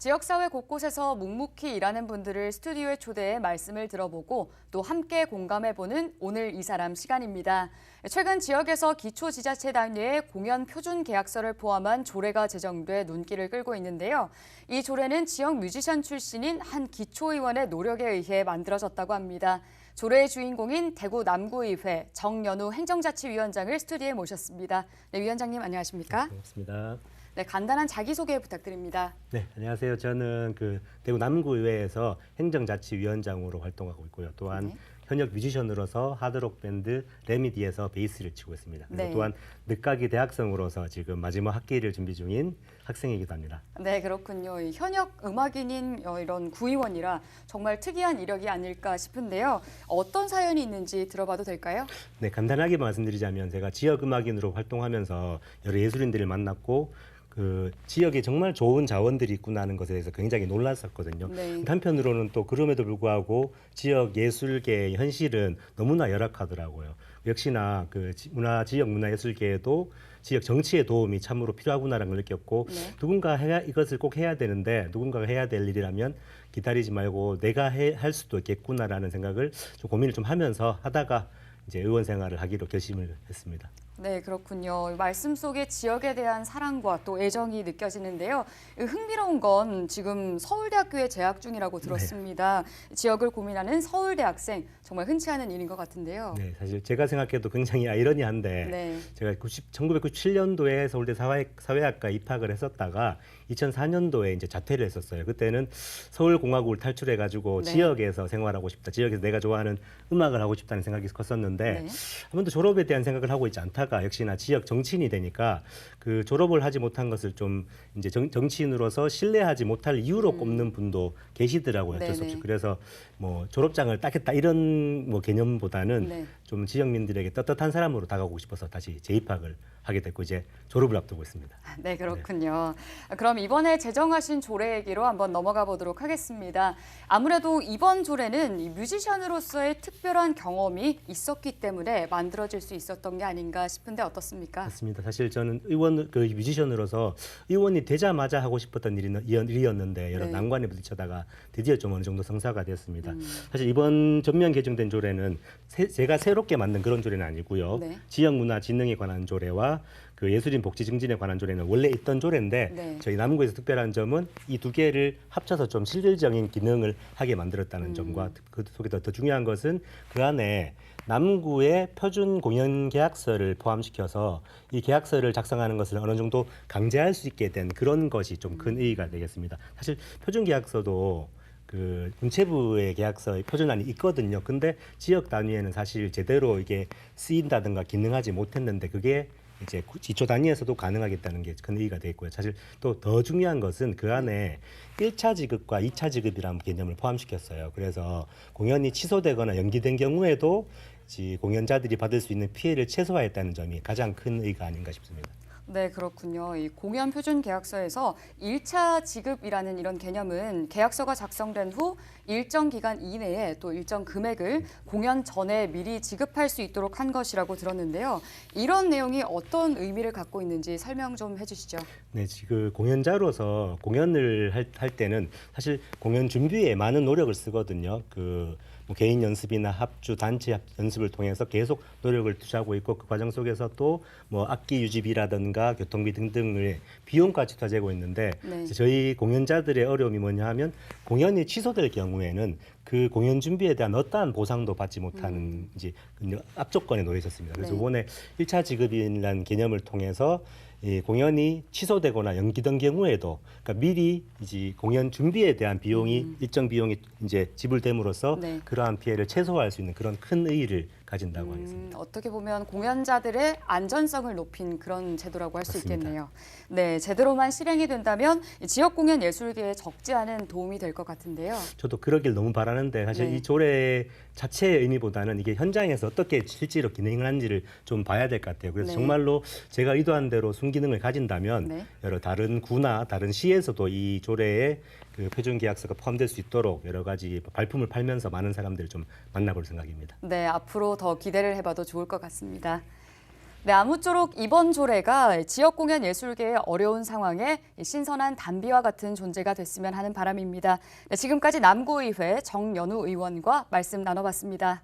지역사회 곳곳에서 묵묵히 일하는 분들을 스튜디오에 초대해 말씀을 들어보고 또 함께 공감해보는 오늘 이 사람 시간입니다. 최근 지역에서 기초지자체 단위의 공연 표준 계약서를 포함한 조례가 제정돼 눈길을 끌고 있는데요. 이 조례는 지역 뮤지션 출신인 한 기초의원의 노력에 의해 만들어졌다고 합니다. 조례의 주인공인 대구 남구의회 정연우 행정자치위원장을 스튜디오에 모셨습니다. 네, 위원장님 안녕하십니까? 반갑습니다. 네, 간단한 자기소개 부탁드립니다. 네, 안녕하세요. 저는 대구 남구의회에서 행정자치위원장으로 활동하고 있고요. 또한 네. 현역 뮤지션으로서 하드록 밴드 레미디에서 베이스를 치고 있습니다. 그리고 네. 또한 늦가기 대학생으로서 지금 마지막 학기를 준비 중인 학생이기도 합니다. 네, 그렇군요. 이 현역 음악인인 이런 구의원이라 정말 특이한 이력이 아닐까 싶은데요. 어떤 사연이 있는지 들어봐도 될까요? 네, 간단하게 말씀드리자면 제가 지역 음악인으로 활동하면서 여러 예술인들을 만났고 그 지역에 정말 좋은 자원들이 있구나 하는 것에 대해서 굉장히 놀랐었거든요. 네. 한편으로는 또 그럼에도 불구하고 지역 예술계의 현실은 너무나 열악하더라고요. 역시나 지역 문화예술계에도 지역 정치의 도움이 참으로 필요하구나라는 걸 느꼈고 네. 이것을 꼭 해야 되는데 누군가가 해야 될 일이라면 기다리지 말고 내가 할 수도 있겠구나라는 생각을 좀 고민을 좀 하면서 하다가 이제 의원 생활을 하기로 결심을 했습니다. 네, 그렇군요. 말씀 속에 지역에 대한 사랑과 또 애정이 느껴지는데요. 흥미로운 건 지금 서울대학교에 재학 중이라고 들었습니다. 지역을 고민하는 서울대 학생, 정말 흔치 않은 일인 것 같은데요. 네, 사실 제가 생각해도 굉장히 아이러니한데 네. 제가 1997년도에 서울대 사회학과 입학을 했었다가 2004년도에 이제 자퇴를 했었어요. 그때는 서울공화국을 탈출해가지고 네. 지역에서 생활하고 싶다, 지역에서 내가 좋아하는 음악을 하고 싶다는 생각이 컸었는데 네. 한 번도 졸업에 대한 생각을 하고 있지 않다가 역시나 지역 정치인이 되니까 그 졸업을 하지 못한 것을 좀 이제 정치인으로서 신뢰하지 못할 이유로 꼽는 분도 계시더라고요. 어쩔 수 없이. 네네. 그래서 뭐 졸업장을 따겠다 이런 뭐 개념보다는 네. 좀 지역민들에게 떳떳한 사람으로 다가오고 싶어서 다시 재입학을 하게 됐고 이제 졸업을 앞두고 있습니다. 네, 그렇군요. 그럼 이번에 제정하신 조례 얘기로 한번 넘어가 보도록 하겠습니다. 아무래도 이번 조례는 이 뮤지션으로서의 특별한 경험이 있었기 때문에 만들어질 수 있었던 게 아닌가 싶은데 어떻습니까? 맞습니다. 사실 저는 뮤지션으로서 의원이 되자마자 하고 싶었던 일이었는데 여러 네. 난관에 부딪혀다가 드디어 좀 어느 정도 성사가 되었습니다. 사실 이번 전면 개정된 조례는 제가 새롭게 만든 그런 조례는 아니고요. 네. 지역문화진흥에 관한 조례와 그 예술인 복지 증진에 관한 조례는 원래 있던 조례인데 네. 저희 남구에서 특별한 점은 이 두 개를 합쳐서 좀 실질적인 기능을 하게 만들었다는 점과 그 속에 더 중요한 것은 그 안에 남구의 표준 공연 계약서를 포함시켜서 이 계약서를 작성하는 것을 어느 정도 강제할 수 있게 된 그런 것이 좀 큰 의의가 되겠습니다. 사실 표준 계약서도 그 문체부의 계약서의 표준안이 있거든요. 근데 지역 단위에는 사실 제대로 이게 쓰인다든가 기능하지 못했는데 그게 이제 기초 단위에서도 가능하겠다는 게 큰 의의가 되어 있고요. 사실 또 더 중요한 것은 그 안에 1차 지급과 2차 지급이라는 개념을 포함시켰어요. 그래서 공연이 취소되거나 연기된 경우에도 공연자들이 받을 수 있는 피해를 최소화했다는 점이 가장 큰 의의가 아닌가 싶습니다. 네, 그렇군요. 이 공연 표준 계약서에서 1차 지급이라는 이런 개념은 계약서가 작성된 후 일정 기간 이내에 또 일정 금액을 공연 전에 미리 지급할 수 있도록 한 것이라고 들었는데요. 이런 내용이 어떤 의미를 갖고 있는지 설명 좀 해주시죠. 네, 지금 공연자로서 공연을 할 때는 사실 공연 준비에 많은 노력을 쓰거든요. 뭐 개인 연습이나 합주, 단체 연습을 통해서 계속 노력을 투자하고 있고 그 과정 속에서 또 뭐 악기 유지비라든가 교통비 등등의 비용까지 터지고 있는데 네. 저희 공연자들의 어려움이 뭐냐 하면 공연이 취소될 경우에는 그 공연 준비에 대한 어떠한 보상도 받지 못하는 이제 앞조건에 놓여 있었습니다. 그래서 네. 이번에 1차 지급이라는 개념을 통해서 이 공연이 취소되거나 연기된 경우에도 그러니까 미리 이제 공연 준비에 대한 비용이 일정 비용이 이제 지불됨으로써 네. 그러한 피해를 최소화할 수 있는 그런 큰 의의를 가진다고 하겠습니다. 어떻게 보면 공연자들의 안전성을 높인 그런 제도라고 할 수 맞습니다. 있겠네요. 네, 제대로만 실행이 된다면 지역 공연 예술계에 적지 않은 도움이 될 것 같은데요. 저도 그러길 너무 바라는데 사실 네. 이 조례 자체의 의미보다는 이게 현장에서 어떻게 실제로 기능을 하는지를 좀 봐야 될 것 같아요. 그래서 네. 정말로 제가 의도한 대로 순기능을 가진다면 네. 여러 다른 구나 다른 시에서도 이 조례에 그 표준 계약서가 포함될 수 있도록 여러 가지 발품을 팔면서 많은 사람들을 좀 만나볼 생각입니다. 네, 앞으로 더 기대를 해봐도 좋을 것 같습니다. 네, 아무쪼록 이번 조례가 지역 공연 예술계의 어려운 상황에 신선한 단비와 같은 존재가 됐으면 하는 바람입니다. 네, 지금까지 남구의회 정연우 의원과 말씀 나눠봤습니다.